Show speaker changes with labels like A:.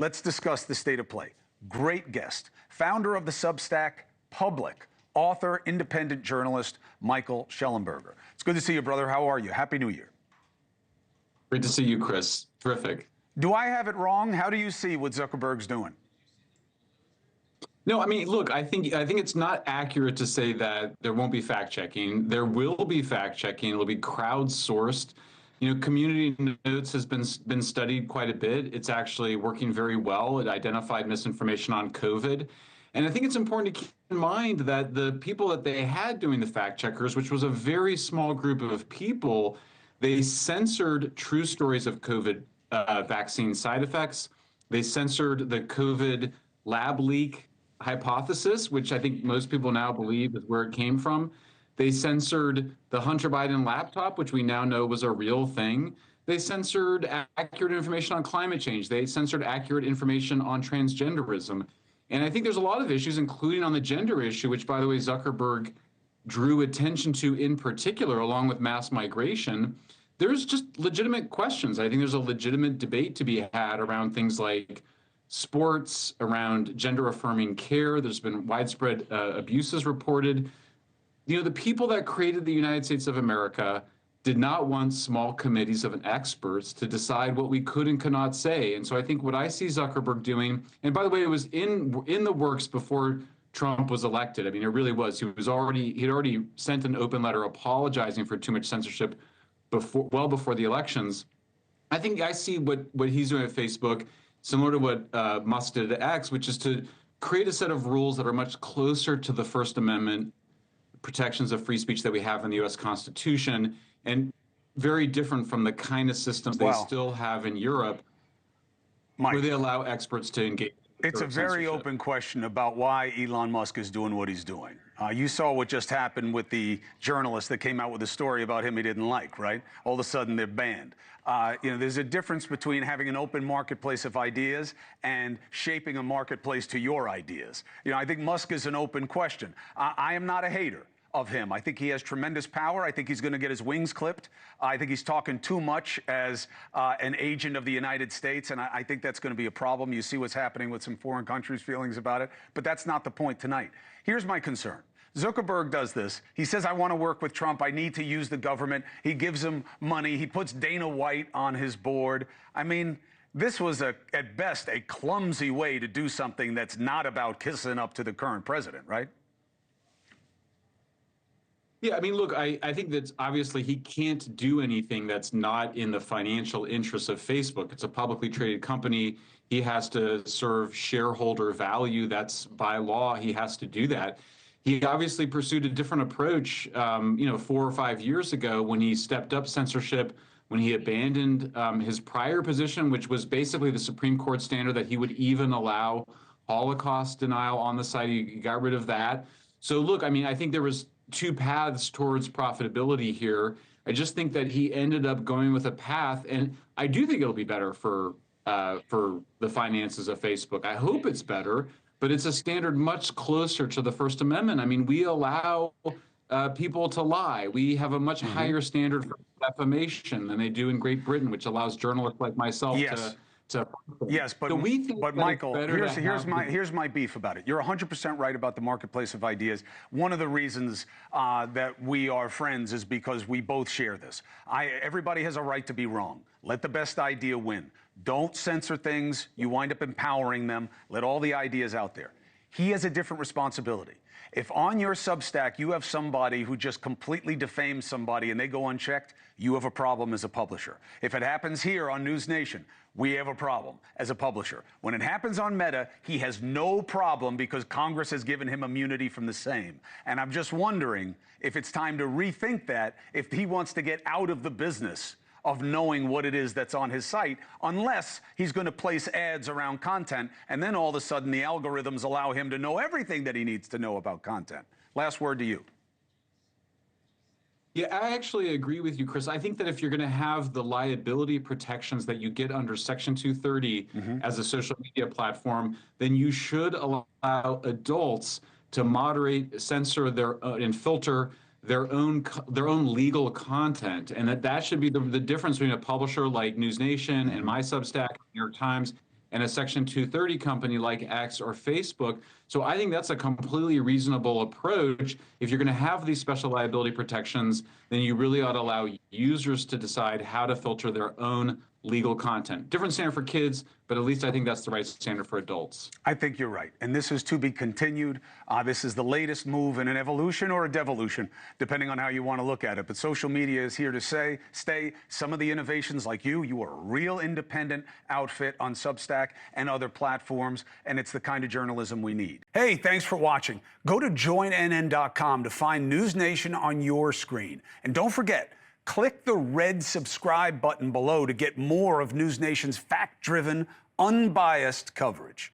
A: let's discuss the state of play. Great guest, founder of the Substack Public, author, independent journalist, Michael Shellenberger. It's good to see you, brother. How are you? Happy New Year.
B: Great to see you, Chris. Terrific.
A: Do I have it wrong? How do you see what Zuckerberg's doing?
B: No, I mean, look, I think it's not accurate to say that there won't be fact checking. There will be fact checking. It'll be crowdsourced. You know, Community Notes has been studied quite a bit. It's actually working very well. It identified misinformation on COVID. And I think it's important to keep in mind that the people that they had doing the fact checkers, which was a very small group of people, they censored true stories of COVID vaccine side effects. They censored the COVID lab leak hypothesis, which I think most people now believe is where it came from. They censored the Hunter Biden laptop, which we now know was a real thing. They censored accurate information on climate change. They censored accurate information on transgenderism. And I think there's a lot of issues, including on the gender issue, which, by the way, Zuckerberg drew attention to in particular, along with mass migration. There's just legitimate questions. I think there's a legitimate debate to be had around things like sports, around gender-affirming care. There's been widespread abuses reported. You know, the people that created the United States of America did not want small committees of experts to decide what we could and could not say. And so I think what I see Zuckerberg doing, and by the way, it was in the works before Trump was elected. I mean, it really was. He'd already sent an open letter apologizing for too much censorship well before the elections. I think I see what he's doing at Facebook, similar to what Musk did at X, which is to create a set of rules that are much closer to the First Amendment protections of free speech that we have in the U.S. Constitution, and very different from the kind of systems they still have in Europe, Mike, where they allow experts to engage.
A: It's a very open question about why Elon Musk is doing what he's doing. You saw what just happened with the journalist that came out with a story about him he didn't like, right? All of a sudden they're banned. You know, there's a difference between having an open marketplace of ideas and shaping a marketplace to your ideas. You know, I think Musk is an open question. I am not a hater of him. I think he has tremendous power. I think he's going to get his wings clipped. I think he's talking too much as an agent of the United States, and I think that's going to be a problem. You see what's happening with some foreign countries' feelings about it, but that's not the point tonight. Here's my concern. Zuckerberg does this. He says, I want to work with Trump. I need to use the government. He gives him money. He puts Dana White on his board. I mean, this was, at best, a clumsy way to do something that's not about kissing up to the current president, right?
B: Yeah, I mean, look, I think that obviously he can't do anything that's not in the financial interests of Facebook. It's a publicly traded company. He has to serve shareholder value. That's by law. He has to do that. He obviously pursued a different approach, 4 or 5 years ago when he stepped up censorship, when he abandoned his prior position, which was basically the Supreme Court standard that he would even allow Holocaust denial on the site. He got rid of that. So look, I mean, I think there was two paths towards profitability here. I just think that he ended up going with a path, and I do think it'll be better for the finances of Facebook. I hope it's better, but it's a standard much closer to the First Amendment. I mean, we allow people to lie. We have a much higher standard for defamation than they do in Great Britain, which allows journalists like myself to.
A: Yes, but,
B: so
A: but Michael, here's my beef about it. You're 100% right about the marketplace of ideas. One of the reasons that we are friends is because we both share this. Everybody has a right to be wrong. Let the best idea win. Don't censor things. You wind up empowering them. Let all the ideas out there. He has a different responsibility. If on your Substack you have somebody who just completely defames somebody and they go unchecked, you have a problem as a publisher. If it happens here on NewsNation, we have a problem as a publisher. When it happens on Meta, he has no problem because Congress has given him immunity from the same. And I'm just wondering if it's time to rethink that, if he wants to get out of the business of knowing what it is that's on his site, unless he's going to place ads around content, and then all of a sudden the algorithms allow him to know everything that he needs to know about content. Last word to you.
B: Yeah, I actually agree with you, Chris. I think that if you're going to have the liability protections that you get under Section 230 as a social media platform, then you should allow adults to moderate, censor and filter their own legal content, and that should be the difference between a publisher like NewsNation and my Substack, New York Times, and a Section 230 company like X or Facebook. So I think that's a completely reasonable approach. If you're going to have these special liability protections, then you really ought to allow users to decide how to filter their own legal content. Different standard for kids, but at least I think that's the right standard for adults.
A: I think you're right. And this is to be continued. This is the latest move in an evolution or a devolution, depending on how you want to look at it. But social media is here to stay. Some of the innovations, like you are a real independent outfit on Substack and other platforms, and it's the kind of journalism we need. Hey, thanks for watching. Go to joinnn.com to find NewsNation on your screen. And don't forget, click the red subscribe button below to get more of NewsNation's fact-driven, unbiased coverage.